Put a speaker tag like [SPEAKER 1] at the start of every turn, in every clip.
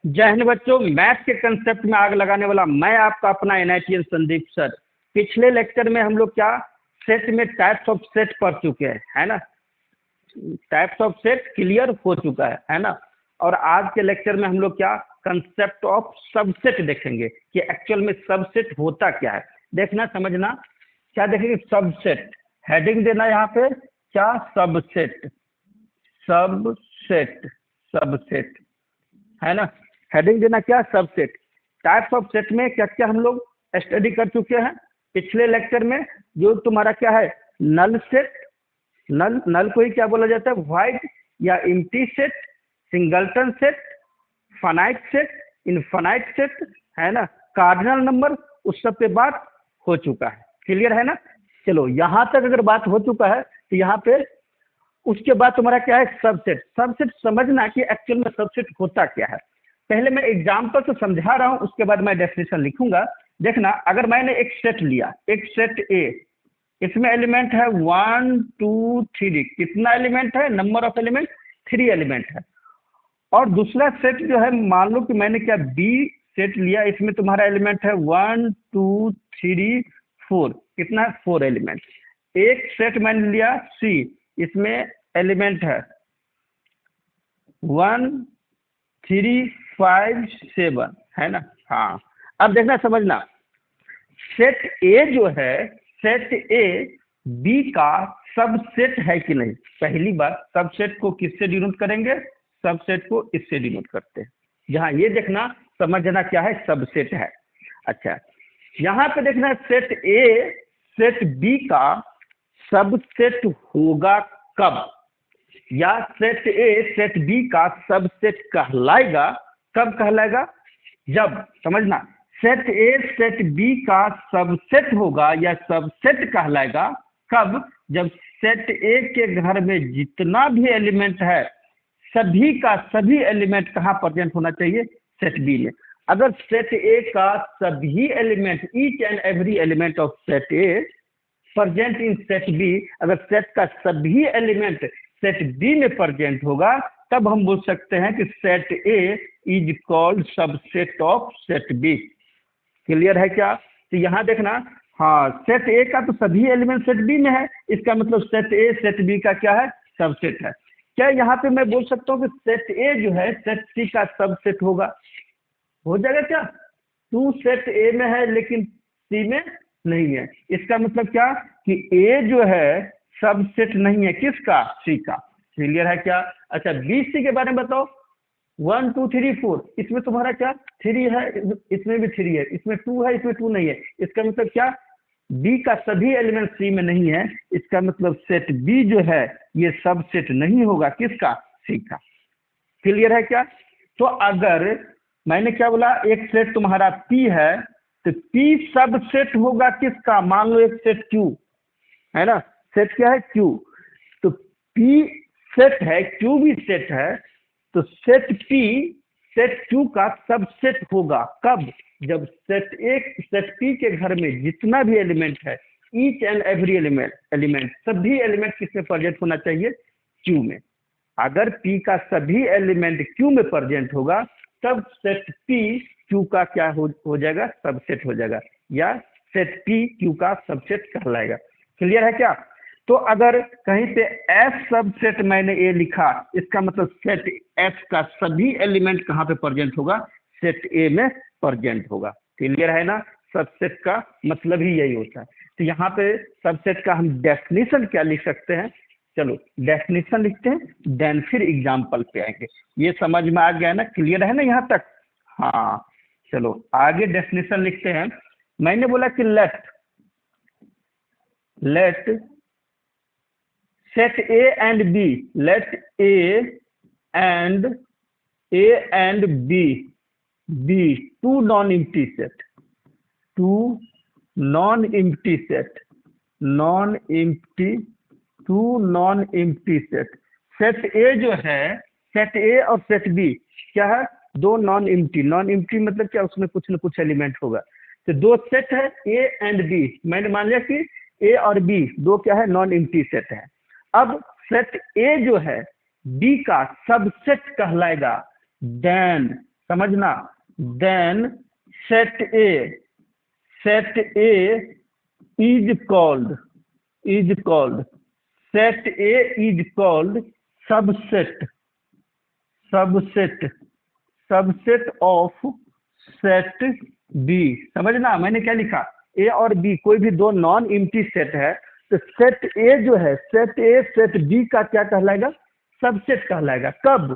[SPEAKER 1] जय हिंद बच्चों, मैथ के कंसेप्ट में आग लगाने वाला मैं आपका अपना एनआईटीएन संदीप सर। पिछले लेक्चर में हम लोग क्या सेट में टाइप्स ऑफ सेट पढ़ चुके हैं, है ना। टाइप्स ऑफ सेट क्लियर हो चुका है ना। और आज के लेक्चर में हम लोग क्या कंसेप्ट ऑफ सबसेट देखेंगे कि एक्चुअल में सबसेट होता क्या है। देखना समझना, क्या देखेंगे सबसेट, हेडिंग देना यहाँ पे क्या सबसेट, सबसेट, सबसेट है ना। हेडिंग देना क्या सबसेट। टाइप्स ऑफ सेट में क्या क्या हम लोग स्टडी कर चुके हैं पिछले लेक्चर में। जो तुम्हारा क्या है नल सेट, नल नल को ही क्या बोला जाता है वाइड या empty set, singleton set, finite set, infinite set है ना, कार्डिनल नंबर, उस सब पे बात हो चुका है। क्लियर है ना। चलो यहाँ तक अगर बात हो चुका है तो यहाँ पे उसके बाद तुम्हारा क्या है सबसेट। सबसेट समझना कि एक्चुअल में सबसेट होता क्या है। पहले मैं एग्जांपल से समझा रहा हूं, उसके बाद मैं डेफिनेशन लिखूंगा। देखना, अगर मैंने एक सेट लिया, एक सेट ए, इसमें एलिमेंट है 1 2 3। कितना एलिमेंट है, नंबर ऑफ एलिमेंट 3 एलिमेंट है। और दूसरा सेट जो है, मान लो कि मैंने क्या बी सेट लिया, इसमें तुम्हारा एलिमेंट है 1 2 3 4। कितना है 4 एलिमेंट। एक सेट मैंने लिया सी, इसमें एलिमेंट है 1 3 5 7 है ना। हाँ, अब देखना समझना, सेट ए जो है, सेट ए बी का सबसेट है कि नहीं। पहली बात, सबसेट को किससे डिनोट करेंगे, सबसेट को इससे डिनोट करते हैं। जहां ये देखना समझना क्या है सबसेट है। अच्छा, यहाँ पे देखना सेट ए सेट बी का सबसेट होगा कब, या सेट ए सेट बी का सबसेट कहलाएगा कब कहलाएगा, जब समझना सेट ए सेट बी का सबसेट होगा या सबसेट कहलाएगा कब, जब सेट ए के घर में जितना भी एलिमेंट है सभी का सभी एलिमेंट कहाँ प्रेजेंट होना चाहिए, सेट बी में। अगर सेट ए का सभी element, each and every element of set A present in set B, अगर सेट का सभी एलिमेंट सेट बी में प्रेजेंट होगा, तब हम बोल सकते हैं कि set A is called subset of set B. Clear है क्या। तो यहाँ देखना, हाँ सेट ए का तो सभी एलिमेंट सेट बी में है, इसका मतलब सेट ए सेट बी का क्या है सबसेट है। क्या यहाँ पे मैं बोल सकता हूँ कि सेट ए जो है सेट सी का सबसेट होगा, हो जाएगा क्या। टू सेट ए में है लेकिन सी में नहीं है, इसका मतलब क्या कि ए जो है सबसेट नहीं है किसका, सी का। क्लियर है क्या। अच्छा, बी सी के बारे में बताओ। 1 2 3 4, इसमें तुम्हारा क्या 3 है, इसमें भी 3 है, इसमें 2 है, इसमें 2 नहीं है, इसका मतलब क्या बी का सभी एलिमेंट सी में नहीं है, इसका मतलब सेट बी जो है ये सबसेट नहीं होगा किसका, सी का। क्लियर है क्या। तो अगर मैंने क्या बोला, एक सेट तुम्हारा पी है तो पी सबसेट होगा किसका, मान लो एक सेट क्यू है ना, सेट क्या है क्यू, तो पी सेट है, क्यू भी सेट है, तो सेट पी सेट क्यू का सबसेट होगा कब, जब सेट ए सेट पी के घर में जितना भी एलिमेंट है, ईच एंड एवरी एलिमेंट सभी एलिमेंट किसमें प्रेजेंट होना चाहिए, क्यू में। अगर पी का सभी एलिमेंट क्यू में प्रेजेंट होगा तब सेट पी क्यू का क्या हो जाएगा, सबसेट हो जाएगा, या सेट पी क्यू का सबसेट कहलाएगा। क्लियर है क्या। तो अगर कहीं पे एफ सबसेट मैंने ए लिखा, इसका मतलब सेट एफ का सभी एलिमेंट कहाँ पे प्रेजेंट होगा, सेट ए में प्रेजेंट होगा। क्लियर है ना, सबसेट का मतलब ही यही होता है। तो यहाँ पे सबसेट का हम डेफिनेशन क्या लिख सकते हैं, चलो डेफिनेशन लिखते हैं, देन फिर एग्जाम्पल पे आएंगे। ये समझ में आ गया ना, क्लियर है ना यहाँ तक। हाँ चलो आगे डेफिनेशन लिखते हैं। मैंने बोला कि let set A and B, let A and B be two non empty set, two non empty set, non empty, two non empty set. Set A जो है, सेट ए और सेट बी क्या है, दो नॉन एम्प्टी। नॉन एम्प्टी मतलब क्या, उसमें कुछ न कुछ एलिमेंट होगा। तो दो सेट है ए एंड बी, मैंने मान लिया कि ए और बी दो क्या है, नॉन एम्प्टी सेट है। अब सेट ए जो है बी का सबसेट कहलाएगा देन समझना, then set A is called set A is called subset of set B. समझना मैंने क्या लिखा, ए और बी कोई भी दो नॉन एम्प्टी सेट है, तो सेट ए जो है, सेट ए सेट बी का क्या कहलाएगा, सबसेट कहलाएगा। कब,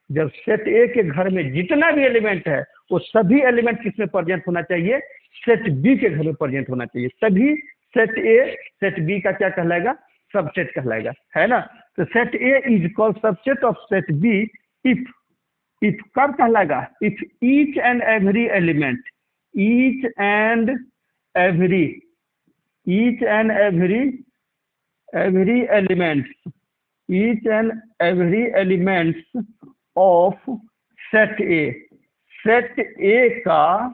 [SPEAKER 1] जब सेट ए के घर में जितना भी एलिमेंट है वो सभी एलिमेंट किसमें प्रेजेंट होना चाहिए, सेट बी के घर में प्रेजेंट होना चाहिए, तभी सेट ए सेट बी का क्या कहलाएगा, सबसेट कहलाएगा, है ना। तो set A is called subset of set B if कब कहलाएगा, if each and every element of set A का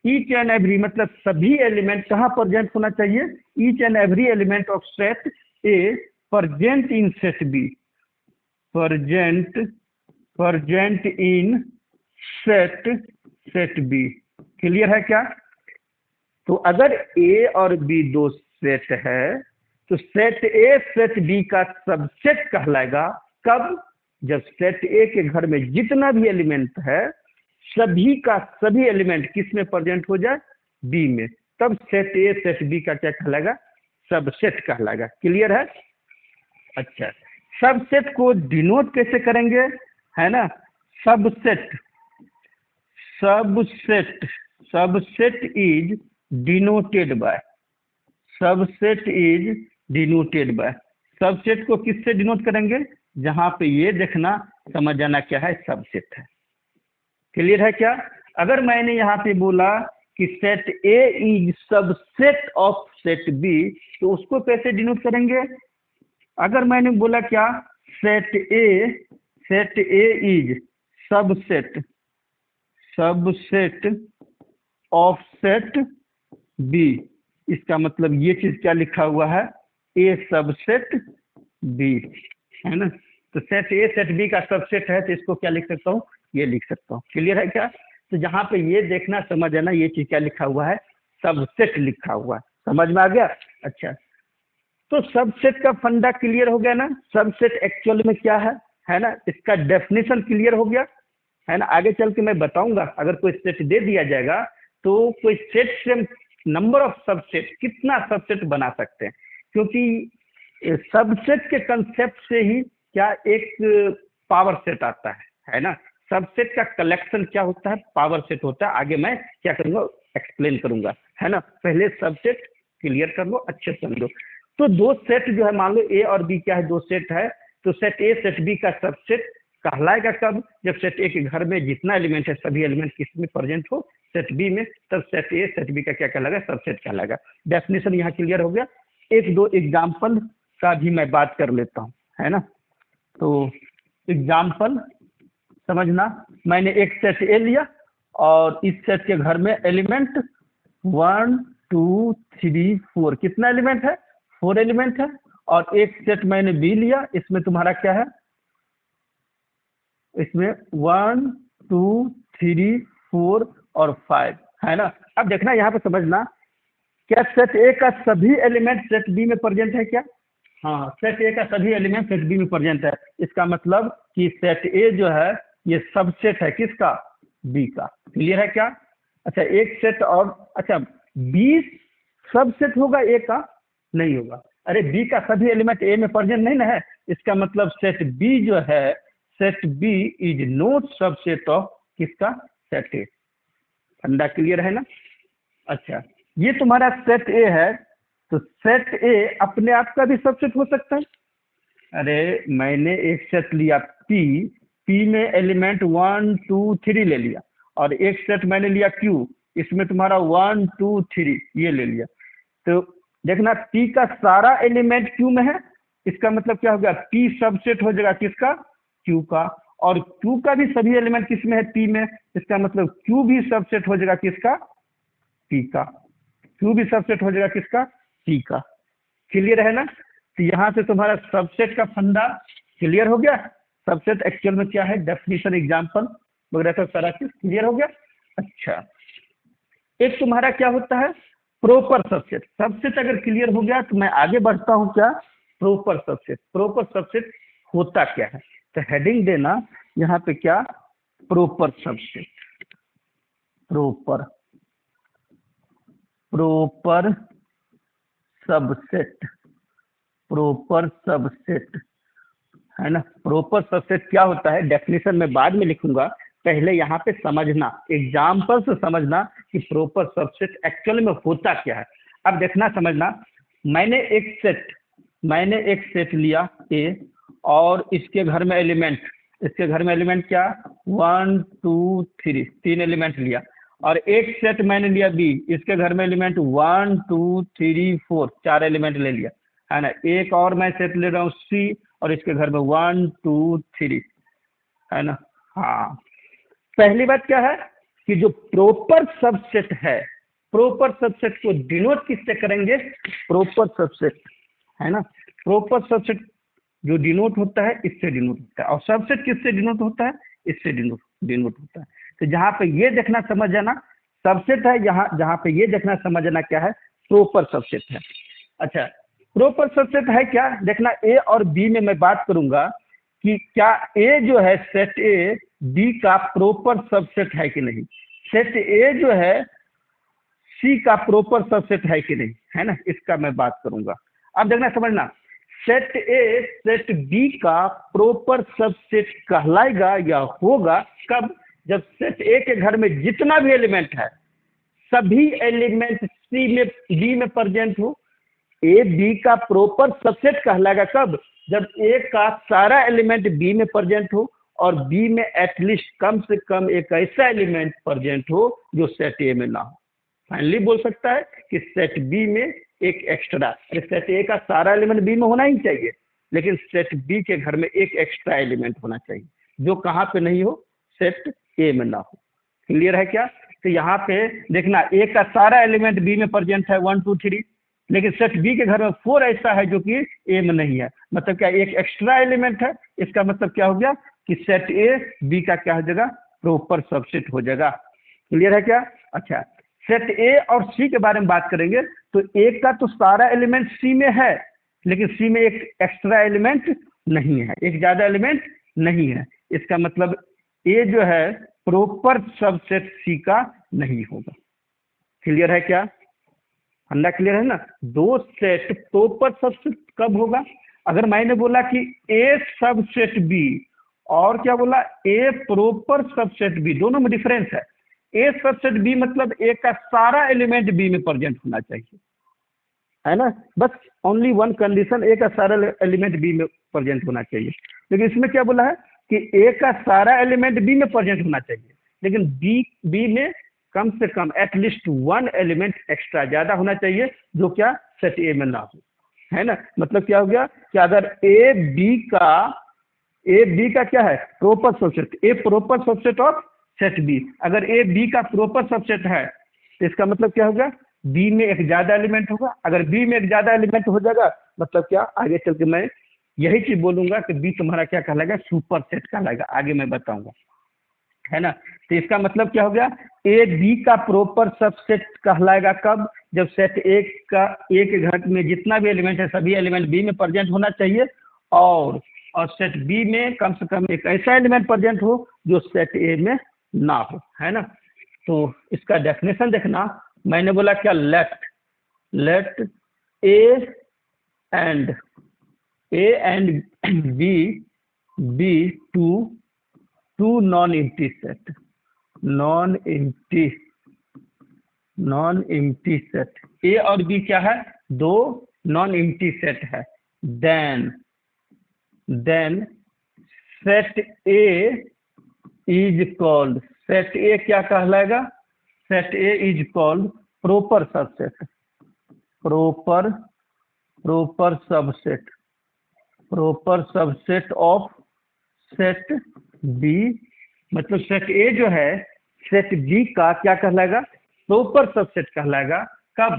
[SPEAKER 1] ईच एंड एवरी मतलब सभी एलिमेंट कहाँ प्रेजेंट होना चाहिए, each and every element of set A present in set B, present in set B. Clear है क्या। तो अगर ए और बी दो सेट है तो सेट ए सेट बी का सबसेट कहलाएगा। कब, जब सेट ए के घर में जितना भी एलिमेंट है सभी का सभी एलिमेंट किस में प्रेजेंट हो जाए, बी में, तब सेट ए सेट बी का क्या कहलाएगा, सबसेट कहलाएगा। क्लियर है। अच्छा, सबसेट को डिनोट कैसे करेंगे, है ना। Subset is denoted by subset को किससे डिनोट करेंगे, जहां पे ये देखना समझ जाना क्या है, सबसेट है। क्लियर है क्या। अगर मैंने यहाँ पे बोला कि set A is subset of set B, तो उसको कैसे डिनोट करेंगे। अगर मैंने बोला क्या, set A is subset of set B, इसका मतलब ये चीज क्या लिखा हुआ है, ए सबसेट बी, है ना। तो सेट ए सेट बी का सबसेट है, तो इसको क्या लिख सकता हूँ, ये लिख सकता हूँ। क्लियर है क्या। तो जहाँ पे ये देखना समझ आना, ये चीज क्या लिखा हुआ है, सबसेट लिखा हुआ है, समझ में आ गया। अच्छा, तो सबसेट का फंडा क्लियर हो गया ना, सबसेट एक्चुअल में क्या है ना, इसका डेफिनेशन क्लियर हो गया, है ना। आगे चल के मैं बताऊंगा, अगर कोई सेट दे दिया जाएगा तो कोई सेट से नंबर ऑफ सबसेट, कितना सबसेट बना सकते हैं, क्योंकि सबसेट के कंसेप्ट से ही क्या एक पावर सेट आता है ना। सबसेट का कलेक्शन क्या होता है, पावर सेट होता है। आगे मैं क्या करूंगा, एक्सप्लेन करूंगा, है ना। पहले सबसेट क्लियर कर लो, अच्छे से समझो। तो दो सेट जो है, मान लो ए और बी क्या है, दो सेट है, तो सेट ए सेट बी का सबसेट कहलाएगा कब, जब सेट ए के घर में जितना एलिमेंट है सभी एलिमेंट किस में प्रेजेंट हो, सेट बी में, तब सेट ए सेट बी का क्या कहलाएगा, सबसेट कहलाएगा। डेफिनेशन यहाँ क्लियर हो गया। एक दो एग्जाम्पल का भी मैं बात कर लेता हूँ, है ना। तो एग्जाम्पल समझना, मैंने एक सेट ए लिया और इस सेट के घर में एलिमेंट 1 2 3 4, कितना एलिमेंट है, 4 एलिमेंट है। और एक सेट मैंने बी लिया, इसमें तुम्हारा क्या है, इसमें 1 2 3 4 और 5, है ना। अब देखना यहाँ पे समझना, क्या सेट ए का सभी एलिमेंट सेट बी में प्रेजेंट है क्या, हाँ, सेट ए का सभी एलिमेंट सेट बी में प्रेजेंट है। इसका मतलब कि सेट ए जो है ये सबसेट है किसका, बी का। क्लियर है क्या। अच्छा, एक सेट और, अच्छा बी सबसेट होगा ए का, नहीं होगा। अरे बी का सभी एलिमेंट ए में प्रेजेंट नहीं ना है, इसका मतलब सेट बी जो है, set B is not subset of किसका, सेट ए। फंडा क्लियर है ना। अच्छा, ये तुम्हारा सेट ए है, तो सेट ए अपने आप का भी सबसेट हो सकता है। अरे मैंने एक सेट लिया पी में एलिमेंट 1 2 3 ले लिया, और एक सेट मैंने लिया क्यू, इसमें तुम्हारा 1 2 3 ये ले लिया। तो देखना पी का सारा एलिमेंट क्यू में है, इसका मतलब क्या हो गया, पी सबसेट हो जाएगा किसका, क्यू का। और क्यू का भी सभी एलिमेंट किस में है, पी में, इसका मतलब क्यू भी सबसेट हो जाएगा किसका, पी का। क्यू भी सबसेट हो जाएगा किसका, पी का। क्लियर है ना। तो यहाँ से तुम्हारा सबसेट का फंडा क्लियर हो गया। सबसेट एक्चुअल में क्या है, डेफिनेशन एग्जांपल वगैरह सब सारा चीज क्लियर हो गया। अच्छा, एक तुम्हारा क्या होता है प्रॉपर सबसेट। सबसेट अगर क्लियर हो गया तो मैं आगे बढ़ता हूँ क्या प्रॉपर सबसेट। प्रॉपर सबसेट होता क्या है, तो हेडिंग देना यहाँ पे क्या proper subset. Proper proper subset, proper subset है ना। प्रॉपर सबसेट क्या होता है डेफिनेशन में बाद में लिखूंगा, पहले यहाँ पे समझना, एग्जाम्पल से समझना कि प्रॉपर सबसेट एक्चुअल में होता क्या है। अब देखना समझना, मैंने एक सेट लिया ए और इसके घर में एलिमेंट, इसके घर में एलिमेंट क्या 1 2 3, 3 एलिमेंट लिया। और एक सेट मैंने लिया बी, इसके घर में एलिमेंट 1 2 3 4, 4 एलिमेंट ले लिया है ना। एक और मैं सेट ले रहा हूँ सी और इसके घर में 1 2 3 है ना। हाँ, पहली बात क्या है कि जो प्रॉपर सबसेट है, प्रॉपर सबसेट को डिनोट किससे करेंगे प्रॉपर सबसेट है ना। प्रॉपर सबसेट जो डिनोट होता है इससे डिनोट होता है, और सबसेट किससे डिनोट होता है इससे डिनोट होता है। तो जहाँ पे ये देखना समझ जाना सबसेट है, यहाँ जहाँ पे ये देखना समझ जाना क्या है प्रॉपर सबसेट है। अच्छा, प्रॉपर सबसेट है क्या देखना, ए और बी में मैं बात करूंगा कि क्या ए जो है सेट ए बी का प्रॉपर सबसेट है कि नहीं, सेट ए जो है सी का प्रॉपर सबसेट है कि नहीं, है ना, इसका मैं बात करूंगा। अब देखना समझना, सेट ए सेट बी का प्रॉपर सबसेट कहलाएगा या होगा कब, जब सेट ए के घर में जितना भी एलिमेंट है सभी एलिमेंट सी में बी में प्रेजेंट हो। ए बी का प्रॉपर सबसेट कहलाएगा कब, जब ए का सारा एलिमेंट बी में प्रेजेंट हो और बी में एटलीस्ट कम से कम एक ऐसा एलिमेंट प्रेजेंट हो जो सेट ए में ना हो। फाइनली बोल सकता है कि सेट बी में एक एक्स्ट्रा, अरे सेट ए का सारा एलिमेंट बी में होना ही चाहिए, लेकिन सेट बी के घर में एक एक्स्ट्रा एलिमेंट होना चाहिए जो कहाँ पे नहीं हो सेट ए में ना हो। क्लियर है क्या। तो यहाँ पे देखना ए का सारा एलिमेंट बी में प्रेजेंट है 1 2 3, लेकिन सेट बी के घर में 4 ऐसा है जो कि ए में नहीं है, मतलब क्या एक एक्स्ट्रा एलिमेंट है। इसका मतलब क्या हो गया कि सेट ए बी का क्या हो जाएगा प्रॉपर सबसेट हो जाएगा। क्लियर है क्या। अच्छा, सेट ए और सी के बारे में बात करेंगे तो ए का तो सारा एलिमेंट सी में है, लेकिन सी में एक एक्स्ट्रा एलिमेंट नहीं है, एक ज्यादा एलिमेंट नहीं है। इसका मतलब ए जो है प्रॉपर सबसेट सी का नहीं होगा। क्लियर है क्या, अंडा क्लियर है ना। दो सेट प्रॉपर सबसेट कब होगा, अगर मैंने बोला कि ए सबसेट बी और क्या बोला ए प्रॉपर सबसेट बी, दोनों में डिफरेंस है। ए सबसेट बी मतलब ए का सारा एलिमेंट बी में प्रेजेंट होना चाहिए, है ना, बस ओनली वन कंडीशन, ए का सारा एलिमेंट बी में प्रेजेंट होना चाहिए। लेकिन इसमें क्या बोला है कि ए का सारा एलिमेंट बी में प्रेजेंट होना चाहिए, लेकिन बी में कम से कम एटलीस्ट 1 एलिमेंट एक्स्ट्रा ज्यादा होना चाहिए जो क्या सेट ए में ना हो, है ना। मतलब क्या हो गया कि अगर ए बी का क्या है proper subset, a proper subset of set B, अगर ए बी का प्रॉपर सबसेट है तो इसका मतलब क्या होगा बी में एक ज्यादा एलिमेंट होगा। अगर बी में एक ज्यादा एलिमेंट हो जाएगा मतलब क्या, आगे चल के मैं यही चीज बोलूंगा कि बी तुम्हारा क्या कहलाएगा सुपर सेट कहलाएगा, आगे मैं बताऊंगा, है ना। तो इसका मतलब क्या हो गया ए बी का प्रॉपर सबसेट कहलाएगा कब, जब सेट ए के घर में जितना भी एलिमेंट है सभी एलिमेंट बी में प्रेजेंट होना चाहिए, और सेट बी में कम से कम एक ऐसा एलिमेंट प्रेजेंट हो जो सेट ए में ना हो, है ना। तो इसका डेफिनेशन देखना, मैंने बोला क्या let A and B two non empty set, non empty set, A और बी क्या है दो नॉन एम्प्टी सेट है, then set A is called, set A क्या कहलाएगा, set A is called proper subset, proper subset of set B. मतलब set A जो है सेट बी का क्या कहलाएगा प्रॉपर सबसेट कहलाएगा कब,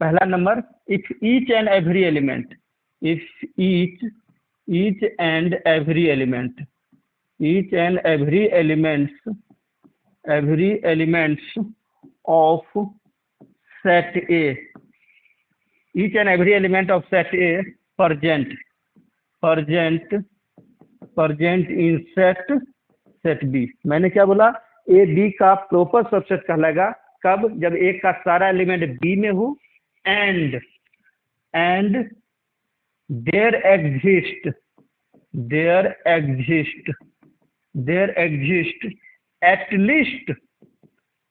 [SPEAKER 1] पहला number if each and every element, if each and every elements every elements of set A, each and every element of set A present in set B। मैंने क्या बोला, ए B का प्रॉपर सबसेट कहलाएगा कब, जब ए का सारा एलिमेंट बी में हो and there exist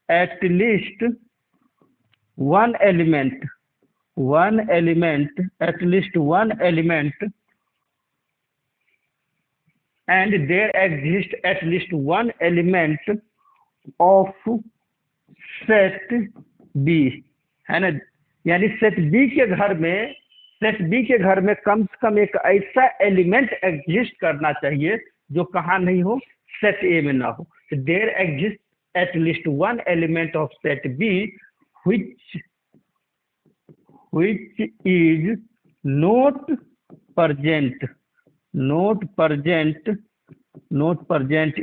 [SPEAKER 1] at least one element and there exists at least one element of set B, है ना। यानी सेट बी के घर में कम से कम एक ऐसा एलिमेंट एग्जिस्ट करना चाहिए जो कहाँ नहीं हो, सेट ए में ना हो। There exist at least one element of set B which is not present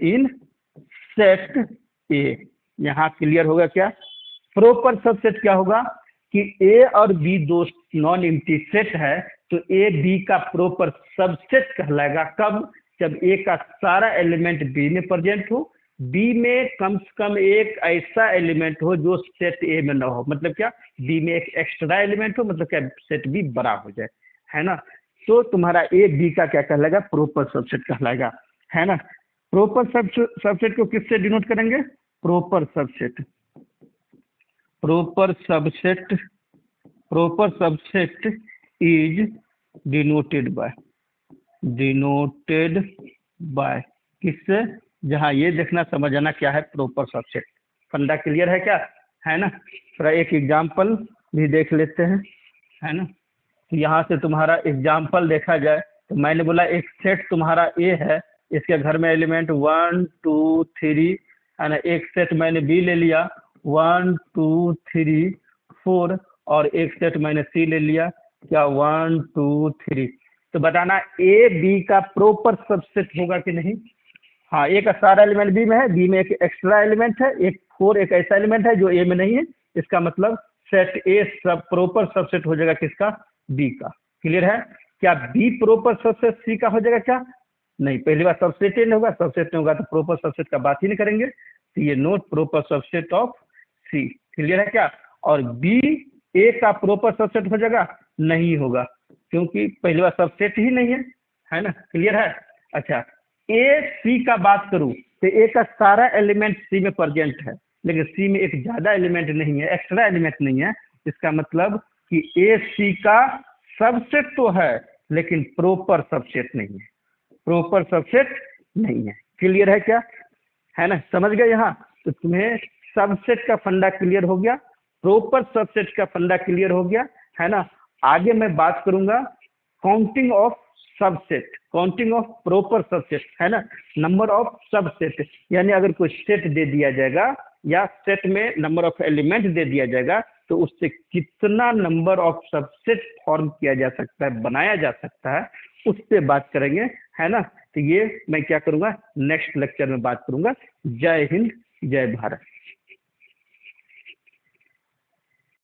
[SPEAKER 1] in set A। यहाँ क्लियर होगा क्या? प्रॉपर सबसेट क्या होगा कि ए और बी दो नॉन एम्प्टी सेट है, तो ए बी का प्रॉपर सबसेट कहलाएगा कब, जब ए का सारा एलिमेंट बी में प्रेजेंट हो, बी में कम से कम एक ऐसा एलिमेंट हो जो सेट ए में ना हो। मतलब क्या, बी में एक एक्स्ट्रा एलिमेंट हो, मतलब क्या सेट बी बड़ा हो जाए, है ना। तो तुम्हारा ए बी का क्या कहलाएगा, प्रॉपर सबसेट कहलाएगा, है ना। प्रॉपर सबसेट को किससे डिनोट करेंगे, proper subset is denoted by किससे, जहाँ ये देखना समझना क्या है प्रॉपर सबसेट। फंडा क्लियर है क्या, है ना। थोड़ा एक एग्जाम्पल भी देख लेते हैं, है ना। तो यहाँ से तुम्हारा एग्जाम्पल देखा जाए तो मैंने बोला एक सेट तुम्हारा ए है, इसके घर में एलिमेंट 1 2 3, है ना। एक सेट मैंने बी ले लिया 1 2 3 4, और एक सेट मैंने सी ले लिया क्या 1 2 3। तो बताना ए बी का प्रॉपर सबसेट होगा कि नहीं। हाँ, ए का सारा एलिमेंट बी में है, बी में एक एक्स्ट्रा एलिमेंट है, एक 4 एक ऐसा एलिमेंट है जो ए में नहीं है, इसका मतलब सेट ए सब प्रॉपर सबसेट हो जाएगा किसका, बी का। क्लियर है क्या, बी प्रॉपर सबसेट सी का हो जाएगा क्या, नहीं। पहली बार सबसेट नहीं होगा, सबसेट नहीं होगा तो प्रॉपर सबसेट का बात ही नहीं करेंगे, तो ये not proper subset of C. Clear है क्या। और बी ए का प्रॉपर सबसेट हो जाएगा, नहीं होगा, क्योंकि पहली बार सबसेट ही नहीं है ना। क्लियर है। अच्छा, ए सी का बात करूं तो ए का सारा एलिमेंट सी में प्रेजेंट है, लेकिन सी में एक ज्यादा एलिमेंट नहीं है, एक्स्ट्रा एलिमेंट नहीं है। इसका मतलब कि ए सी का सबसेट तो है लेकिन प्रॉपर सबसेट नहीं है। क्लियर है क्या, है ना, समझ गए यहाँ। तो तुम्हें सबसेट का फंडा क्लियर हो गया, प्रॉपर सबसेट का फंडा क्लियर हो गया, है ना। आगे मैं बात करूंगा काउंटिंग ऑफ प्रॉपर सबसेट, है ना। नंबर ऑफ सबसेट, यानी अगर कोई सेट दे दिया जाएगा या सेट में नंबर ऑफ एलिमेंट दे दिया जाएगा तो उससे कितना नंबर ऑफ सबसेट फॉर्म किया जा सकता है, बनाया जा सकता है, उससे बात करेंगे, है ना। तो ये मैं क्या करूंगा, नेक्स्ट लेक्चर में बात करूंगा। जय हिंद, जय भारत।